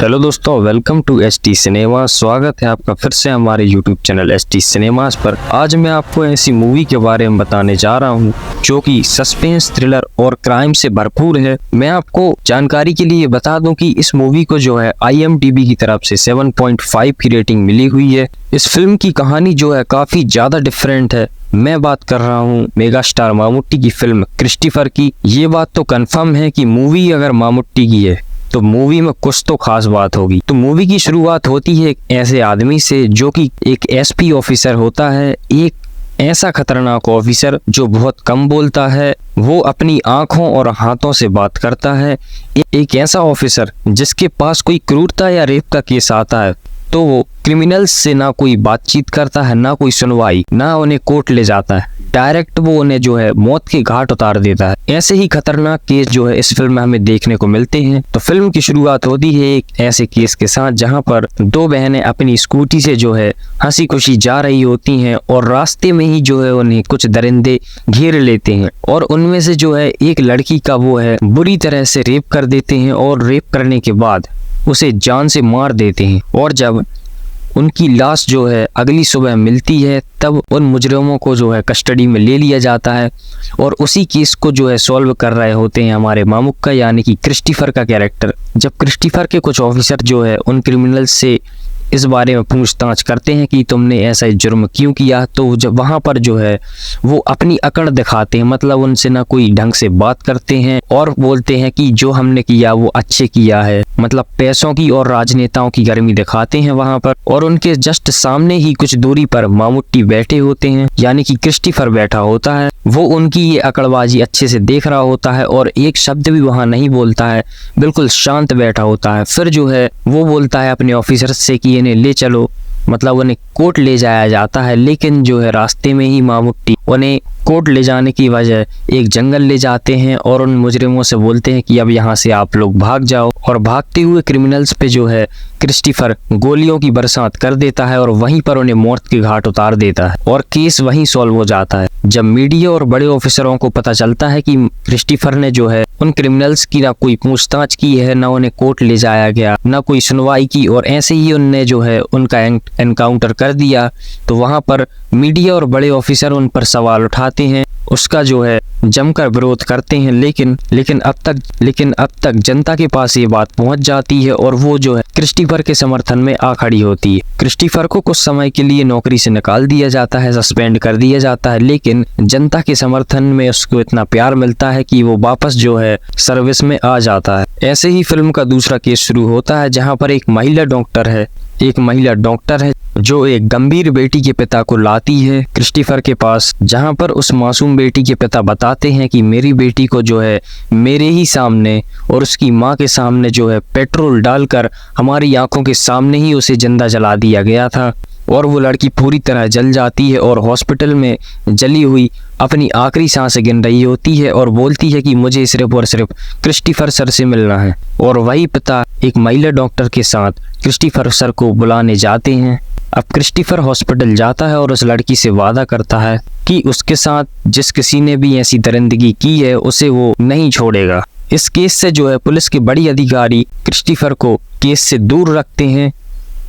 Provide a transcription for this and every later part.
Hello दोस्तों, welcome to ST cinema. स्वागत है आपका फिर से हमारे यूट्यूब चैनल एसटी सिनेमास पर। आज मैं आपको ऐसी मूवी के बारे में बताने जा रहा हूं जो कि सस्पेंस, थ्रिलर और क्राइम से भरपूर है। मैं आपको जानकारी के लिए बता दूं कि इस मूवी को जो है IMDb की तरफ से 7.5 की रेटिंग मिली हुई है। इस फिल्म की कहानी जो है काफी ज्यादा डिफरेंट है। मैं बात कर रहा हूँ मेगा स्टार मामूट्टी की फिल्म क्रिस्टोफर की। ये बात तो कंफर्म है कि मूवी अगर मामूट्टी की है तो मूवी में कुछ तो खास बात होगी। तो मूवी की शुरुआत होती है एक ऐसे आदमी से जो कि एक SP ऑफिसर होता है, एक ऐसा खतरनाक ऑफिसर जो बहुत कम बोलता है, वो अपनी आंखों और हाथों से बात करता है। एक ऐसा ऑफिसर जिसके पास कोई क्रूरता या रेप का केस आता है तो वो क्रिमिनल्स से ना कोई बातचीत करता है, ना कोई सुनवाई, ना उन्हें कोर्ट ले जाता है, डायरेक्ट वो उन्हें जो है मौत के घाट उतार देता है। ऐसे ही खतरनाक केस जो है इस फिल्म में हमें देखने को मिलते हैं। तो फिल्म की शुरुआत होती है एक ऐसे केस के साथ जहां पर दो बहनें अपनी स्कूटी से जो है हंसी खुशी जा रही होती हैं और रास्ते में ही जो है उन्हें कुछ दरिंदे घेर लेते हैं और उनमें से जो है एक लड़की का वो है बुरी तरह से रेप कर देते हैं और रेप करने के बाद उसे जान से मार देते हैं। और जब उनकी लाश जो है अगली सुबह मिलती है तब उन मुजरिमों को जो है कस्टडी में ले लिया जाता है और उसी केस को जो है सॉल्व कर रहे होते हैं हमारे मामुक्का यानी कि क्रिस्टोफर का कैरेक्टर। जब क्रिस्टोफर के कुछ ऑफिसर जो है उन क्रिमिनल्स से इस बारे में पूछताछ करते हैं कि तुमने ऐसा जुर्म क्यों किया, तो जब वहाँ पर जो है वो अपनी अकड़ दिखाते हैं, मतलब उनसे ना कोई ढंग से बात करते हैं और बोलते हैं कि जो हमने किया वो अच्छे किया है, मतलब पैसों की और राजनेताओं की गर्मी दिखाते हैं वहाँ पर। और उनके जस्ट सामने ही कुछ दूरी पर मामूट्टी बैठे होते हैं यानी कि क्रिस्टोफर बैठा होता है। वो उनकी ये अकड़बाजी अच्छे से देख रहा होता है और एक शब्द भी वहाँ नहीं बोलता है, बिल्कुल शांत बैठा होता है। फिर जो है वो बोलता है अपने ऑफिसर से कि इन्हें ले चलो, मतलब उन्हें कोर्ट ले जाया जाता है। लेकिन जो है रास्ते में ही मामूट्टी उन्हें कोर्ट ले जाने की वजह एक जंगल ले जाते हैं और उन मुजरिमों से बोलते हैं कि अब यहाँ से आप लोग भाग जाओ। और भागते हुए क्रिमिनल्स पे जो है क्रिस्टोफर गोलियों की बरसात कर देता है और वहीं पर उन्हें मौत के घाट उतार देता है और केस वहीं सॉल्व हो जाता है। जब मीडिया और बड़े ऑफिसरों को पता चलता है कि क्रिस्टोफर ने जो है उन क्रिमिनल्स की ना कोई पूछताछ की है, ना उन्हें कोर्ट ले जाया गया, ना कोई सुनवाई की और ऐसे ही उनने जो है उनका एनकाउंटर कर दिया, तो वहां पर मीडिया और बड़े ऑफिसर उन पर सवाल उठाते हैं, उसका जो है जमकर विरोध करते हैं। लेकिन अब तक जनता के पास ये बात पहुंच जाती है और वो जो है क्रिस्टोफर के समर्थन में आ खड़ी होती है। क्रिस्टोफर को कुछ समय के लिए नौकरी से निकाल दिया जाता है, सस्पेंड कर दिया जाता है, लेकिन जनता के समर्थन में उसको इतना प्यार मिलता है कि वो वापस जो है सर्विस में आ जाता है। ऐसे ही फिल्म का दूसरा केस शुरू होता है जहाँ पर एक महिला डॉक्टर है जो एक गंभीर बेटी के पिता को लाती है क्रिस्टोफर के पास, जहां पर उस मासूम बेटी के पिता बताते हैं कि मेरी बेटी को जो है मेरे ही सामने और उसकी माँ के सामने जो है पेट्रोल डालकर हमारी आंखों के सामने ही उसे जिंदा जला दिया गया था। और वो लड़की पूरी तरह जल जाती है और हॉस्पिटल में जली हुई अपनी आखिरी सांसें गिन रही होती है और बोलती है कि मुझे सिर्फ और सिर्फ क्रिस्टोफर सर से मिलना है। और वही पिता एक महिला डॉक्टर के साथ क्रिस्टोफर सर को बुलाने जाते हैं। अब क्रिस्टोफर हॉस्पिटल जाता है और उस लड़की से वादा करता है कि उसके साथ जिस किसी ने भी ऐसी दरिंदगी की है उसे वो नहीं छोड़ेगा। इस केस से जो है पुलिस के बड़ी अधिकारी क्रिस्टोफर को केस से दूर रखते हैं,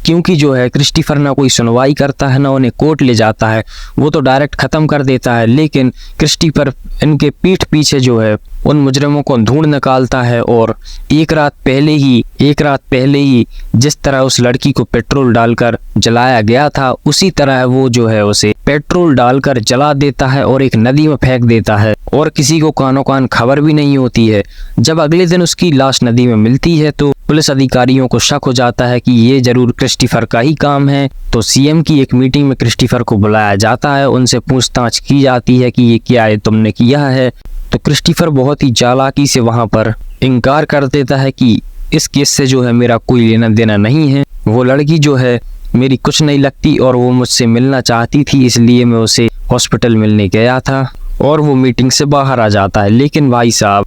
क्योंकि जो है क्रिस्टोफर ना कोई सुनवाई करता है, ना उन्हें कोर्ट ले जाता है, वो तो डायरेक्ट खत्म कर देता है। लेकिन क्रिस्टोफर इनके पीठ पीछे जो है उन मुजरिमों को ढूंढ निकालता है और एक रात पहले ही जिस तरह उस लड़की को पेट्रोल डालकर जलाया गया था उसी तरह वो जो है उसे पेट्रोल डालकर जला देता है और एक नदी में फेंक देता है और किसी को कानो कान खबर भी नहीं होती है। जब अगले दिन उसकी लाश नदी में मिलती है तो पुलिस अधिकारियों को शक हो जाता है कि ये जरूर क्रिस्टोफर का ही काम है। तो CM की एक मीटिंग में क्रिस्टोफर को बुलाया जाता है, उनसे पूछताछ की जाती है कि ये क्या है तुमने किया है। तो क्रिस्टोफर बहुत ही चालाकी से वहां पर इनकार कर देता है कि इस केस से जो है मेरा कोई लेना देना नहीं है, वो लड़की जो है मेरी कुछ नहीं लगती और वो मुझसे मिलना चाहती थी, इसलिए मैं उसे हॉस्पिटल मिलने गया था। और वो मीटिंग से बाहर आ जाता है। लेकिन भाई साहब,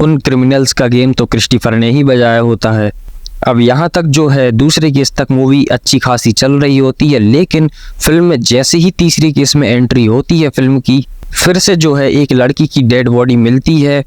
उन क्रिमिनल्स का गेम तो क्रिस्टोफर ने ही बजाया होता है। अब यहाँ तक जो है दूसरे केस तक मूवी अच्छी खासी चल रही होती है, लेकिन फिल्म में जैसे ही तीसरी केस में एंट्री होती है फिल्म की, फिर से जो है एक लड़की की डेड बॉडी मिलती है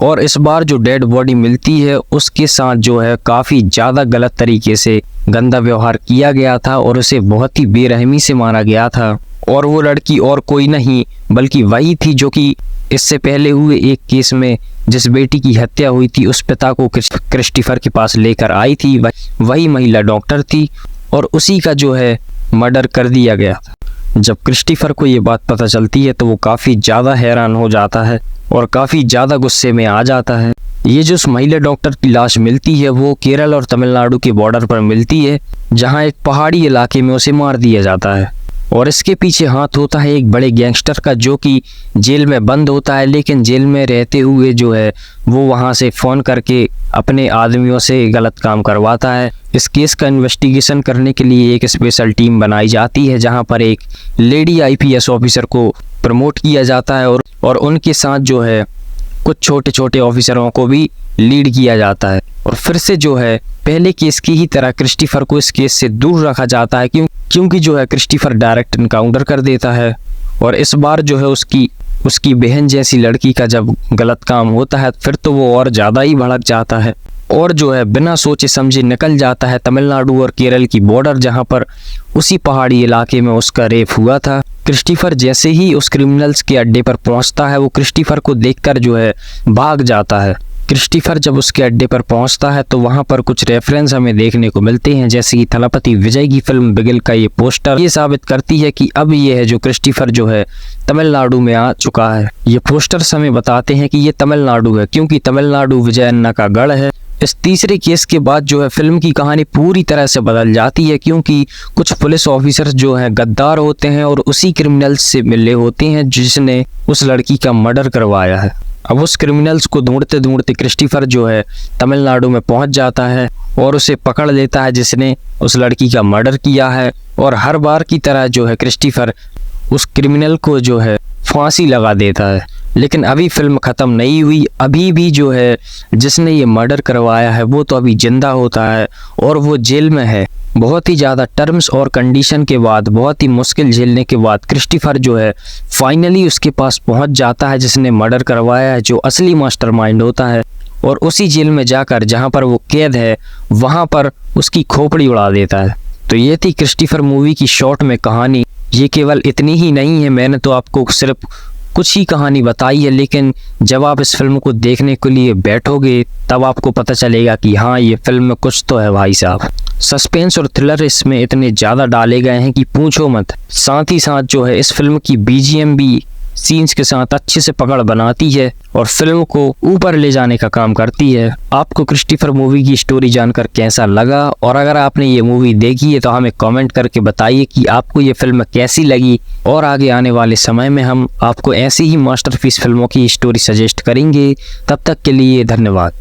और इस बार जो डेड बॉडी मिलती है उसके साथ जो है काफ़ी ज़्यादा गलत तरीके से गंदा व्यवहार किया गया था और उसे बहुत ही बेरहमी से मारा गया था। और वो लड़की और कोई नहीं बल्कि वही थी जो कि इससे पहले हुए एक केस में जिस बेटी की हत्या हुई थी उस पिता को क्रिस्टोफर के पास लेकर आई थी, वही महिला डॉक्टर थी और उसी का जो है मर्डर कर दिया गया था। जब क्रिस्टोफर को ये बात पता चलती है तो वो काफ़ी ज़्यादा हैरान हो जाता है और काफ़ी ज़्यादा गुस्से में आ जाता है। ये जो उस महिला डॉक्टर की लाश मिलती है वो केरल और तमिलनाडु के बॉर्डर पर मिलती है, जहाँ एक पहाड़ी इलाके में उसे मार दिया जाता है। और इसके पीछे हाथ होता है एक बड़े गैंगस्टर का जो कि जेल में बंद होता है, लेकिन जेल में रहते हुए जो है वो वहाँ से फ़ोन करके अपने आदमियों से गलत काम करवाता है। इस केस का इन्वेस्टिगेशन करने के लिए एक स्पेशल टीम बनाई जाती है, जहाँ पर एक लेडी IPS ऑफिसर को प्रमोट किया जाता है और उनके साथ जो है कुछ छोटे छोटे ऑफिसरों को भी लीड किया जाता है। और फिर से जो है पहले केस की ही तरह क्रिस्टोफर को इस केस से दूर रखा जाता है क्योंकि जो है क्रिस्टोफर डायरेक्ट इनकाउंटर कर देता है। और इस बार जो है उसकी बहन जैसी लड़की का जब गलत काम होता है फिर तो वो और ज़्यादा ही भड़क जाता है और जो है बिना सोचे समझे निकल जाता है तमिलनाडु और केरल की बॉर्डर, जहाँ पर उसी पहाड़ी इलाके में उसका रेप हुआ था। क्रिस्टोफर जैसे ही उस क्रिमिनल्स के अड्डे पर पहुंचता है वो क्रिस्टोफर को देखकर जो है भाग जाता है। क्रिस्टोफर जब उसके अड्डे पर पहुंचता है तो वहां पर कुछ रेफरेंस हमें देखने को मिलते हैं, जैसे कि थलपति विजय की फिल्म बिगिल का ये पोस्टर ये साबित करती है कि अब ये है जो क्रिस्टोफर जो है तमिलनाडु में आ चुका है। ये पोस्टर्स हमें बताते हैं कि ये तमिलनाडु है क्योंकि तमिलनाडु विजय अन्ना का गढ़ है। इस तीसरे केस के बाद जो है फिल्म की कहानी पूरी तरह से बदल जाती है क्योंकि कुछ पुलिस ऑफिसर्स जो हैं गद्दार होते हैं और उसी क्रिमिनल्स से मिले होते हैं जिसने उस लड़की का मर्डर करवाया है। अब उस क्रिमिनल्स को ढूंढते ढूंढते क्रिस्टोफर जो है तमिलनाडु में पहुंच जाता है और उसे पकड़ लेता है जिसने उस लड़की का मर्डर किया है। और हर बार की तरह जो है क्रिस्टोफर उस क्रिमिनल को जो है फांसी लगा देता है। लेकिन अभी फिल्म ख़त्म नहीं हुई, अभी भी जो है जिसने ये मर्डर करवाया है वो तो अभी जिंदा होता है और वो जेल में है। बहुत ही ज़्यादा टर्म्स और कंडीशन के बाद, बहुत ही मुश्किल झेलने के बाद क्रिस्टोफर जो है फाइनली उसके पास पहुंच जाता है जिसने मर्डर करवाया है, जो असली मास्टरमाइंड होता है। और उसी जेल में जाकर जहां पर वो कैद है वहां पर उसकी खोपड़ी उड़ा देता है। तो ये थी क्रिस्टोफर मूवी की शॉर्ट में कहानी। ये केवल इतनी ही नहीं है, मैंने तो आपको सिर्फ कुछ ही कहानी बताई है, लेकिन जब आप इस फिल्म को देखने के लिए बैठोगे तब आपको पता चलेगा कि हाँ ये फिल्म में कुछ तो है भाई साहब। सस्पेंस और थ्रिलर इसमें इतने ज़्यादा डाले गए हैं कि पूछो मत। साथ ही साथ जो है इस फिल्म की BGM भी सीन्स के साथ अच्छे से पकड़ बनाती है और फिल्म को ऊपर ले जाने का काम करती है। आपको क्रिस्टोफर मूवी की स्टोरी जानकर कैसा लगा, और अगर आपने ये मूवी देखी है तो हमें कमेंट करके बताइए कि आपको ये फिल्म कैसी लगी। और आगे आने वाले समय में हम आपको ऐसी ही मास्टरपीस फिल्मों की स्टोरी सजेस्ट करेंगे। तब तक के लिए धन्यवाद।